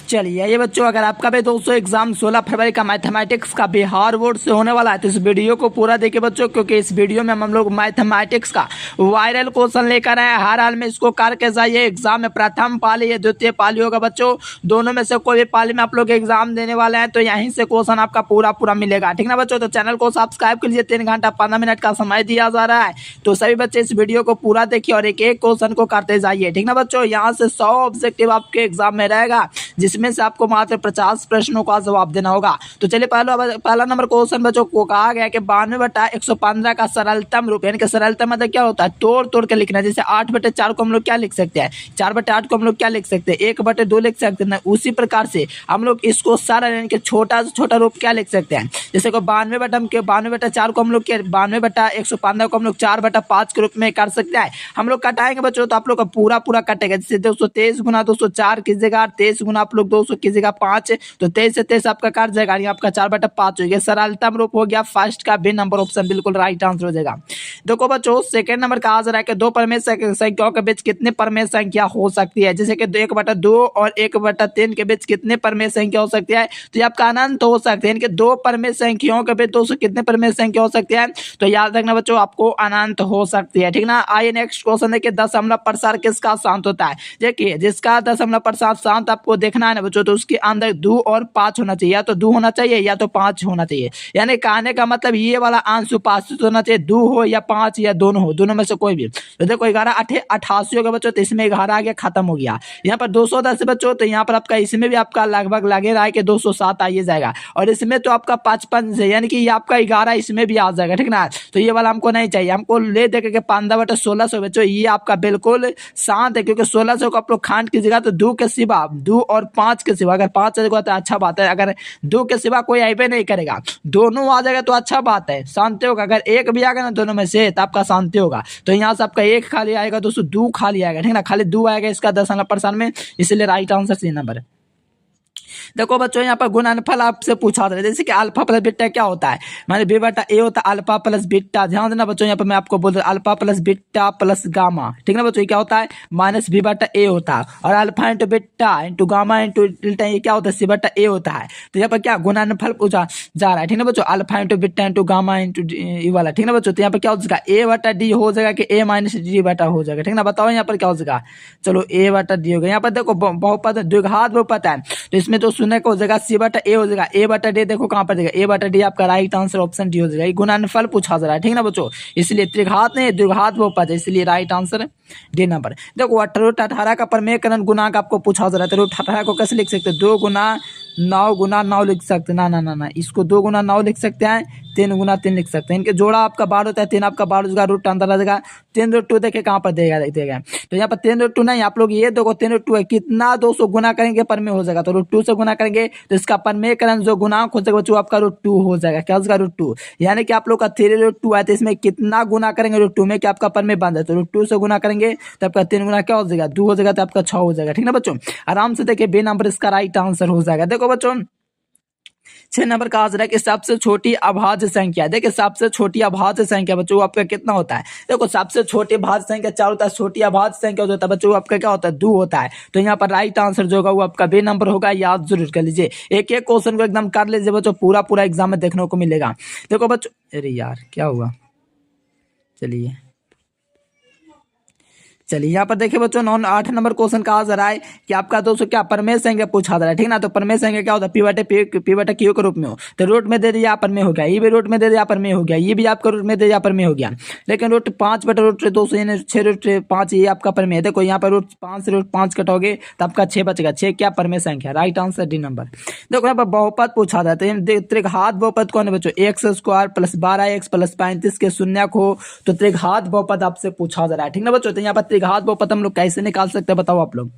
चलिए ये बच्चों, अगर आपका भी दोस्तों एग्जाम 16 फरवरी का मैथमेटिक्स का बिहार बोर्ड से होने वाला है तो इस वीडियो को पूरा देखिए बच्चों, क्योंकि इस वीडियो में हम लोग मैथमेटिक्स का वायरल क्वेश्चन लेकर आए हैं। हर हाल में इसको करके जाइए। एग्जाम में प्रथम पाली या द्वितीय पाली होगा बच्चों, दोनों में से कोई भी पाली में आप लोग एग्जाम देने वाले हैं तो यहीं से क्वेश्चन आपका पूरा मिलेगा, ठीक ना बच्चों। तो चैनल को सब्सक्राइब कर लीजिए। 3 घंटा 15 मिनट का समय दिया जा रहा है, तो सभी बच्चे इस वीडियो को पूरा देखिए और एक एक क्वेश्चन को करते जाइए, ठीक ना बच्चों। यहाँ से 100 ऑब्जेक्टिव आपके एग्जाम में रहेगा, जिसमें से आपको मात्र 50 प्रश्नों का जवाब देना होगा। तो चलिए पहला नंबर क्वेश्चन बच्चों को कहा गया कि 92/115 का सरलतम रूप, यानी कि सरलतम मतलब क्या होता है, तोड़ के लिखना है। जैसे 8/4 को हम लोग क्या लिख सकते हैं, 4/8 को हम लोग क्या लिख सकते हैं, 1/2 लिख सकते हैं। उसी प्रकार से हम लोग इसको सरल यानी कि छोटा से छोटा रूप क्या लिख सकते हैं। जैसे को 92/4 को हम लोग 92/115 को हम लोग 4/5 के रूप में कर सकते हैं। हम लोग कटाएंगे बच्चों तो आप लोग का पूरा कटेगा। जैसे 223 गुना 204 कीजिएगा, 23 गुना आप लोग 200 कीजिएगा 5, तो 23 से 23 आपका कट जाएगा, यानी आपका 4/5 हो गया। सरलतम रूप हो गया फर्स्ट का बी नंबर ऑप्शन बिल्कुल राइट आंसर हो जाएगा। देखो बच्चों सेकंड नंबर कहा जा रहा है कि दो परमेय संख्याओं के बीच कितने परमेय संख्या हो सकती है। जैसे कि 1/2 और 1/3 के बीच कितने परमेय संख्या हो सकती है, तो ये आपका अनंत हो सकते हैं। इनके दो परमेय संख्याओं के बीच 200 कितने परमेय संख्या हो सकती है, तो याद रखना बच्चों आपको अनंत हो सकती है, ठीक ना। आइए नेक्स्ट क्वेश्चन देखिए, दशमलव प्रसार किसका शांत होता है। देखिए जिसका दशमलव प्रसार शांत आपको देखना है ना बच्चों, तो उसके अंदर 2 और 5 होना चाहिए, या तो 2 होना चाहिए या तो 5 होना चाहिए। यानी कहने का मतलब ये वाला अंश उपस्थित होना चाहिए, 2 हो या 5 या दोनों हो, दोनों में से कोई भी। तो देखो 11 88 होगा बच्चों, तो इसमें 11 आ गया, खत्म हो गया। यहाँ पर 210 बच्चों, तो यहाँ पर आपका इसमें भी आपका लगभग लगे रहा है कि 207 आइए जाएगा, और इसमें तो आपका 55 से, यानी कि ये आपका 11 इसमें भी आ जाएगा, ठीक ना। तो ये वाला हमको नहीं चाहिए, हमको ले दे के 15/1600 बच्चों, ये आपका बिल्कुल शांत है, क्योंकि 1600 को आप लोग खांड कीजिएगा तो 2 के सिवा, 2 और 5 के सिवा, अगर 5 आ जाएगा तो अच्छा बात है, अगर 2 के सिवा कोई आइबे नहीं करेगा, दोनों आ जाएगा तो अच्छा बात है, शांति होगा। अगर एक भी आ गया ना दोनों में से तो आपका शांति होगा। तो यहाँ से आपका 1 खाली आएगा, दोस्तों 2 खाली आएगा, ठीक ना, खाली 2 आएगा इसका दशमलव प्रसार में, इसलिए राइट आंसर सी नंबर है। देखो बच्चों यहाँ पर गुणनफल आपसे पूछा था, जैसे कि अल्फा प्लस बीटा क्या होता है, माने b/a होता है अल्फा प्लस बीटा। ध्यान देना बच्चों, यहाँ पर मैं आपको बोल रहा हूँ alpha plus beta plus gamma, ठीक ना बच्चों। ये क्या होता है, -b/a होता है, और alpha into beta into gamma into delta ये क्या होता है, c/a होता है। तो यहाँ पर क्या गुणनफल पूछा जा रहा है, ठीक ना बच्चों, alpha into beta into gamma into ये वाला, ठीक ना बच्चों। तो यहाँ पर क्या हो जाएगा, a/d हो जाएगा कि a-d हो जाएगा, ठीक ना। बताओ यहाँ पर क्या हो जाएगा, चलो a/d हो गया। यहाँ पर देखो बहुपद द्विघात बहुपद है, तो इसमें तो शून्य को हो जाएगा, c/a हो जाएगा, a/d देखो कहां पर देगा, a/d आपका राइट आंसर ऑप्शन डी हो जाएगा। गुणनफल पूछा जा रहा है, ठीक ना बच्चों, इसलिए त्रिघात नहीं द्विघात बहुपद है, इसलिए राइट आंसर डी नंबर। देखो √18 का प्रमेयकरण गुणांक आपको पूछा जा रहा है, तो √18 को कैसे लिख सकते हैं, 2 गुना 9 लिख सकते हैं, ना इसको 2 गुना 9 लिख सकते हैं, 3 गुना 3 लिख सकते हैं। इनके जोड़ा आपका 12 होता है, 3 आपका 12 होगा, रूट अंदर आ जाएगा। 3√2 देखे कहाँ पर देगा, तो यहाँ पर 3√2 नहीं, आप लोग ये देखो 3√2 है, कितना 200 गुना करेंगे परमेय हो जाएगा, तो √2 से गुना करेंगे तो इसका परमेयकरण जो गुणांक हो जाएगा बच्चों आपका √2 हो जाएगा। क्या हो जाएगा, √2, यानी कि आप लोग का 3√2 है, तो इसमें कितना गुना करेंगे √2 में कि आपका परमेय बन जाए, तो √2 से गुना करेंगे तो आपका 3 गुना क्या हो जाएगा, 2 हो जाएगा, तो आपका 6 हो जाएगा, ठीक ना बच्चों। आराम से देखिए बी नंबर इसका राइट आंसर हो जाएगा। देखो बच्चों 6 नंबर का आंसर है कि सबसे छोटी अभाज्य संख्या। देखिए सबसे छोटी अभाज्य संख्या बच्चों आपका कितना होता है, देखो सबसे छोटी भाज्य संख्या 4 होता है, छोटी अभाज्य संख्या जो होता है बच्चों आपका क्या होता है, 2 होता है। तो यहाँ पर राइट आंसर जो होगा वो आपका बी नंबर होगा, याद जरूर कर लीजिए। एक एक क्वेश्चन को एकदम कर लीजिए बच्चों, पूरा एग्जाम में देखने को मिलेगा। देखो बच्चों, अरे यार क्या हुआ, चलिए यहाँ पर देखिए बच्चों 8 नंबर क्वेश्चन कहा जा रहा है कि आपका दोस्तों क्या परमेय संख्या पूछा जा रहा है, ठीक ना। तो परमेय संख्या क्या होता है, p/q के रूप में हो, तो रूट में दे दिया परमेय हो गया, ये भी रूट में दे दिया परमेय हो गया, ये भी आपका रूट में दे दिया परमेय हो गया। लेकिन रूट 5/√200 यानी 6√5 ये आपका परमेय है। देखो यहाँ पर √5 से √5 कटोगे तो आपका 6 बचेगा, 6 क्या परमेय संख्या, राइट आंसर डी नंबर। देखो यहाँ पर बहुपद पूछा जाता है, त्रिघात बहुपद कौन है बच्चों, x² + 12x + 35 के शून्यक हो, तो त्रिघात बहुपद आपसे पूछा जा रहा है, ठीक ना बच्चों। तो यहाँ पर त्रिघात बहुपद हम लोग कैसे निकाल सकते हैं, बताओ आप लोग।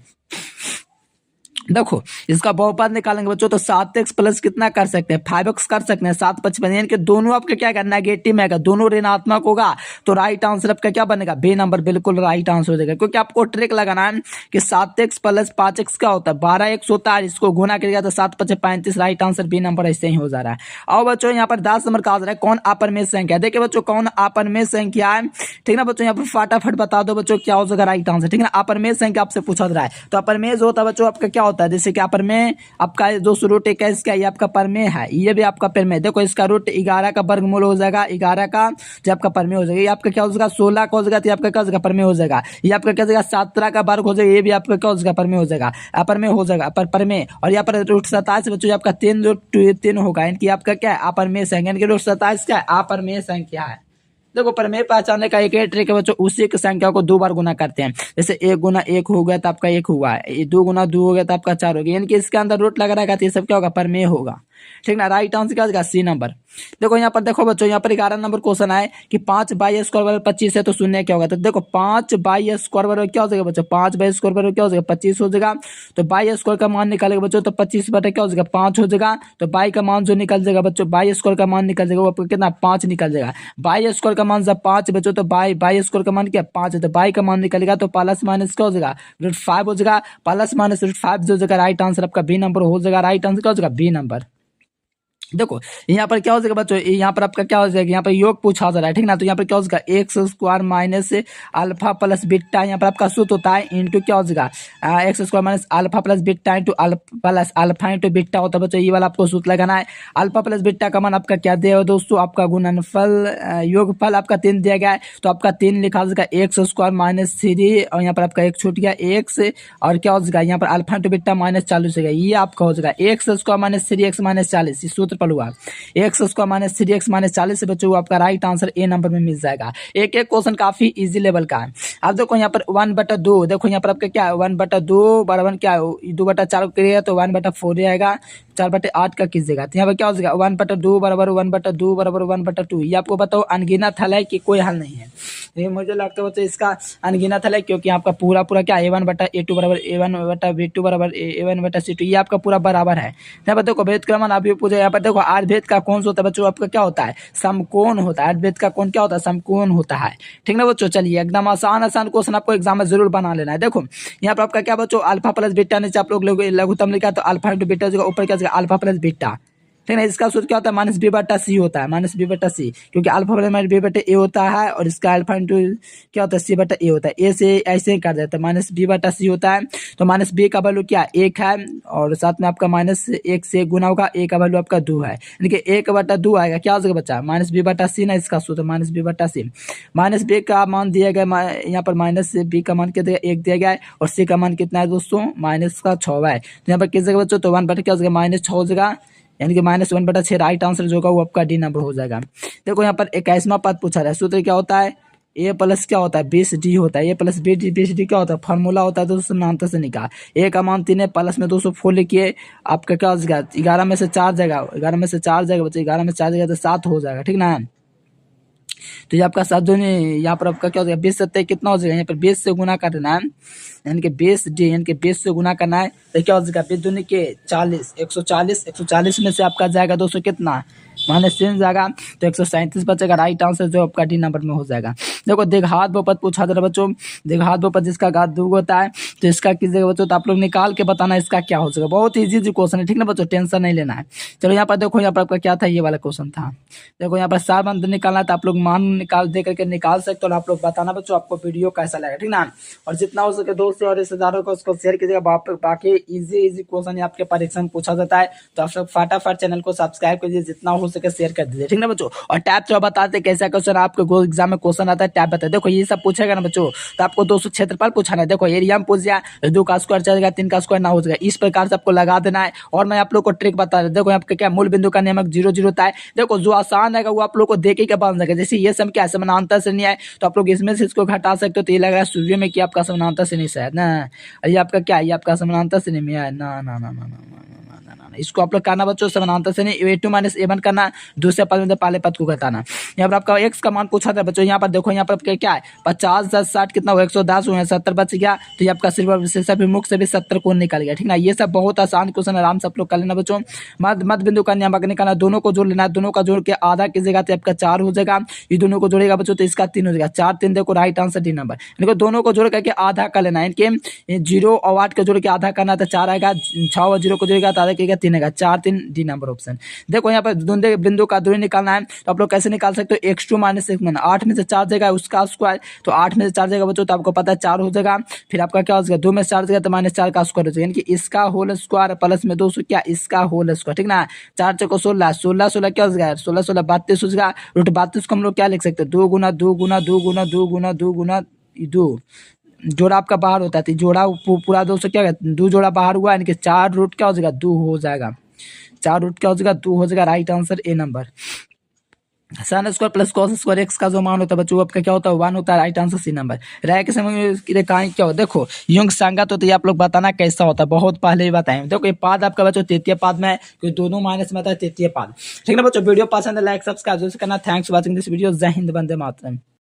देखो इसका बहुपद निकालेंगे बच्चों तो 7x प्लस कितना कर सकते हैं, 5x कर सकते हैं, 7×5 यानी कि दोनों आपके क्या करना, नेगेटिव में आएगा, दोनों ऋणात्मक होगा, तो राइट आंसर आपका क्या बनेगा, बी नंबर बिल्कुल राइट आंसर हो जाएगा। क्योंकि आपको ट्रिक लगाना है कि 7x + 5x क्या होता है, 12x होता है, इसको गुना करेगा तो 7×5 35, राइट आंसर बी नंबर ऐसे ही हो जा रहा है। और बच्चों यहाँ पर 10 नंबर का आ रहा है कौन अपरमेय संख्या। देखिए बच्चों कौन अपरमेय संख्या है, ठीक ना बच्चों, यहाँ पर फटाफट बता दो बच्चों क्या हो जाएगा राइट आंसर, ठीक है ना। अपरमेय संख्या आपसे पूछा जा रहा है, तो अपरमेय जो होता है बच्चों आपका क्या होता होता है, जैसे कि अपर में आपका दोस्तों रूट 21 का ये आपका परमेय है, ये भी आपका परमेय। देखो इसका रूट 11 का वर्गमूल हो जाएगा, 11 का जो आपका परमेय हो जाएगा। ये आपका क्या हो जाएगा 16 का हो जाएगा, तो ये आपका क्या हो जाएगा परमेय हो जाएगा। ये आपका क्या हो जाएगा 17 का वर्ग हो जाएगा, ये भी आपका क्या हो जाएगा परमेय हो जाएगा, अपरमेय हो जाएगा परमेय। और यहाँ पर रूट 27 बच्चों आपका 3 होगा, इनकी आपका क्या है अपरमेय संख्या, इनकी रूट 27 क्या है अपरमेय संख्या है। देखो प्रमेय पहचानने का एक ट्रिक है बच्चों, उसी की संख्या को 2 बार गुना करते हैं। जैसे 1 गुना 1 हो गया तो आपका 1 हुआ है, 2 गुना 2 हो गया तो आपका 4 हो गया, यानी कि इसके अंदर रूट लग रहा है, तो ये सब क्या होगा प्रमेय होगा। ठीक ना, राइट आंसर क्या होगा सी नंबर। देखो यहाँ पर देखो बच्चों, यहाँ पर 11 नंबर क्वेश्चन है कि 5 बाई स्क्वायर बराबर 25 है, तो शून्य क्या होगा। तो देखो 5 बाई स्क्वायर बराबर क्या हो जाएगा बच्चों, 5 बाई स्क्वायर बराबर क्या हो जाएगा 25 हो जाएगा। तो बाई स्क्वायर का मान निकालेगा बच्चों, तो 25 बटे क्या हो जाएगा 5 हो जाएगा। तो बाई का मान जो निकल जाएगा बच्चों, बाई स्क्वायर का मान निकल जाएगा वो आपको कितना 5 निकल जाएगा। बाई स्क्वायर का मान जब 5 बच्चों, तो बाई स्क्वायर का मान क्या 5 है, तो बाई का मान निकलेगा तो प्लस माइनस क्या हो जाएगा रूट 5 हो जाएगा, प्लस माइनस रूट 5 जो जगह राइट आंसर आपका बी नंबर हो जाएगा। राइट आंसर क्या हो जाएगा बी नंबर। देखो यहाँ पर क्या हो जाएगा बच्चों, यहाँ पर आपका क्या हो जाएगा, यहाँ पर योग पूछा जा रहा है, ठीक ना। तो यहाँ पर क्या हो जाएगा x square minus alpha plus beta, यहाँ पर आपका सूत्र होता है इंटू क्या हो जाएगा x square minus alpha plus beta into plus alpha into beta होता है बच्चों, ये वाला आपको सूत्र लगाना है। अल्फा प्लस बीटा का मान आपका क्या दिया दोस्तों, आपका गुणनफल योगफल आपका 3 दिया गया है, तो आपका 3 लिखा हो जाएगा एक्स स्क्वायर माइनस 3, और यहाँ पर आपका एक छूट गया एक्स, और क्या हो जाएगा यहाँ पर अल्फा इंटू बीटा माइनस 40 हो गया, ये आपका हो जाएगा x square minus 3x minus 40, इस सूत्र पर हुआ x square minus 3x minus 40 से बच्चों आपका राइट आंसर ए नंबर में मिल जाएगा। एक एक क्वेश्चन काफी इजी लेवल का है। अब देखो यहाँ पर 1/2, देखो यहाँ पर आपका क्या है 1/2 बराबर क्या है 2/4 करिएगा तो 1/4 आएगा, 4/8 का कीजिएगा, तो यहाँ पर क्या हो जाएगा 1/2 बराबर 1/2 बराबर 1/2। ये आपको बताओ अनगिनत हल है कि कोई हल नहीं है, ये मुझे लगता है इसका अनगिनत हल है, क्योंकि आपका पूरा पूरा क्या a1/a2 बराबर a1/b2 बराबर a1/c2, ये आपका पूरा बराबर है। यहाँ पर देखो भेद क्रमण अभी पूछे, यहाँ पर देखो आठ भेद का कौन सा होता है बच्चों, आपका क्या होता है समकोण होता है। आठ भेद का कौन क्या होता है समकोण होता है, ठीक ना बच्चों। चलिए एकदम आसान क्वेश्चन आपको एग्जाम में जरूर बना लेना है। देखो यहाँ पर आपका क्या बच्चों अल्फा प्लस बीटा नीचे आप लोग लघुत्तम लिखा, तो अल्फा इंटू बीटा जगह ऊपर क्या अल्फा प्लस बीटा, ठीक है। इसका सूत्र क्या होता है माइनस b/c होता है, माइनस b/c, क्योंकि अल्फा माइनस b/a होता है, और इसका अल्फा इंटू क्या होता है c/a होता है। ए से ऐसे कर देता है, माइनस b/c होता है, तो माइनस b का वैल्यू क्या 1 है, और साथ में आपका माइनस 1 से गुना होगा, a का वैल्यू आपका 2 है, यानी कि 1/2 आएगा, क्या हो जाएगा बच्चा माइनस b/c ना, इसका सूत्र माइनस b/c। माइनस b का मान दिया गया यहाँ पर, माइनस b का मान कितना 1 दिया गया है, और c का मान कितना है दोस्तों माइनस का 6 है, तो यहाँ पर किस जगह बच्चों तो 1 क्या हो जाएगा माइनस 6 हो जाएगा, यानी कि -1/6 राइट आंसर जो होगा वो आपका डी नंबर हो जाएगा। देखो यहाँ पर 21वां पद पूछा रहा है, सूत्र क्या होता है ए प्लस क्या होता है 20d होता है, ए प्लस 20d क्या होता है फॉर्मूला होता है दोस्तों समानांतर से निकाल, ए का मान 3 है, प्लस में 204 लिखिए, आपका क्या हो जाएगा 11 में से 4 जाएगा, 11 में से 4 जाएगा बच्चे, 11 में 4 जाएगा तो 7 हो जाएगा, ठीक ना। तो ये आपका 7 जो यहाँ पर आपका क्या हो जाएगा 20 7 कितना हो जाएगा, यहाँ पर 20 से गुना करना है, यानी कि 20d यानी कि 20 से गुना करना है, तो क्या हो जाएगा 20 दूनी के 40, 140 में से आपका जाएगा दोस्तों कितना -3 जाएगा, तो 137 बचेगा। राइट आंसर जो आपका डी नंबर में हो जाएगा। देखो द्विघात बहुपद पूछा था बच्चों, द्विघात बहुपद जिसका घात 2 होता है, तो इसका कीजिएगा बच्चों, तो आप लोग निकाल के बताना इसका क्या हो जाएगा। बहुत इजी क्वेश्चन है, ठीक ना बच्चों, टेंशन नहीं लेना है। चलो यहाँ पर देखो, यहाँ पर आपका क्या था, ये वाला क्वेश्चन था। देखो यहाँ पर 4 मान निकालना है, तो आप लोग मान निकाल दे करके निकाल सकते हो, और आप लोग बताना बच्चों आपको वीडियो कैसा लगा, ठीक ना। और जितना हो सके दोस्तों और रिश्तेदारों को उसको शेयर कीजिएगा। बाकी इजी क्वेश्चन आपके परीक्षा में पूछा जाता है, तो आप लोग फटाफट चैनल को सब्सक्राइब कीजिए, जितना हो सके शेयर कर दीजिए, ठीक ना बच्चों। और टैब तो बताते कैसा क्वेश्चन आपको एग्जाम में क्वेश्चन आता है, टैब बताए। देखो ये सब पूछेगा ना बच्चों, तो आपको दोस्तों क्षेत्रफल पूछना है। देखो एरिया में पूछ दिया, 2 का स्क्वायर चलेगा, 3 का स्क्वायर ना हो जाएगा, इस प्रकार से आपको लगा देना है। और मैं आप लोग को ट्रिक बता रहा, देखो यहाँ पे क्या मूल बिंदु का नियमक 0 होता है। देखो जो आसान है वो आप लोग को देख के बन सके, जैसे ये सब क्या समानांतर से नहीं है, तो आप लोग इसमें से इसको घटा सकते हो, तो ये लग रहा है सूर्य में कि आपका समानांतर से नहीं शायद ना, ये आपका क्या है, ये आपका समानांतर से नहीं है ना ना ना ना ना इसको आप लोग करना बच्चों समानांतर से नहीं, a2 - a1 करना, दूसरे पद में पहले पद को घटाना। यहाँ पर आपका x का मान पूछा था बच्चों, यहाँ पर देखो यहाँ पर क्या है 50 10 60 कितना हुआ 110 हुआ, 70 बच गया, तो ये आपका सिर्फ मुख से भी 70 कोण निकल गया, ठीक ना। ये सब बहुत आसान क्वेश्चन, आराम से आप लोग कर लेना बच्चों। मध्य बिंदु का नियमक निकालना, दोनों को जोड़ लेना, दोनों का जोड़ के आधा कीजिएगा तो आपका 4 हो जाएगा, ये दोनों को जोड़ेगा बच्चों तो इसका 3 हो जाएगा, 4 3 देखो राइट आंसर डी नंबर। इनको दोनों को जोड़ करके आधा कर लेना है, इनके 0 और 8 को जोड़ के आधा करना तो 4 आएगा, 6 और 0 को जोड़ेगा तो आधा करेगा 3 आएगा, 4 3 डी नंबर ऑप्शन। देखो यहाँ पर दोनों बिंदु का दूरी निकालना है तो आप लोग कैसे निकाल सकते हो, x2 माइनस x1, 8 में से 4 जाएगा उसका स्क्वायर, तो 8 में से 4 जाएगा बच्चों तो आपको पता है 4 हो जाएगा। फिर आपका क्या हो जाएगा, 2 में से 4 जाएगा तो -4 का स्क्वायर हो जाएगा, यानी कि इसका होल स्क्वायर प्लस में 200 क्या इसका होल स्क्वायर, ठीक ना। 4 चौको 16, 16 16 क्या हो जाएगा, 16 16 32 हो जाएगा। रूट 32 को हम लोग क्या लिख सकते हैं, 2 गुना 2 गुना 2 गुना 2 गुना 2 गुना 2, जोड़ा आपका बाहर होता है तो जोड़ा पूरा 200 क्या होगा, 2 जोड़ा बाहर हुआ, यानी कि 4 रूट क्या हो जाएगा 2 हो जाएगा, 4 रूट क्या हो जाएगा 2 हो जाएगा। Right answer A number. Sine square plus cos square x का जो मान होता है बच्चों आपका क्या होता है 1 होता है। Right answer C number. रह के समय रेखाएं क्या हो, देखो युंग संगत होती है, आप लोग बताना कैसा होता है, बहुत पहले ही बताएं। देखो ये पाद आपका बच्चों तृतीय पाद में है क्योंकि दोनों माइनस में आता है तृतीय पाद, ठीक है ना बच्चों। वीडियो पसंद है लाइक सब्सक्राइब जरूर करना। Thanks for watching this video. जय हिंद, वंदे मातरम।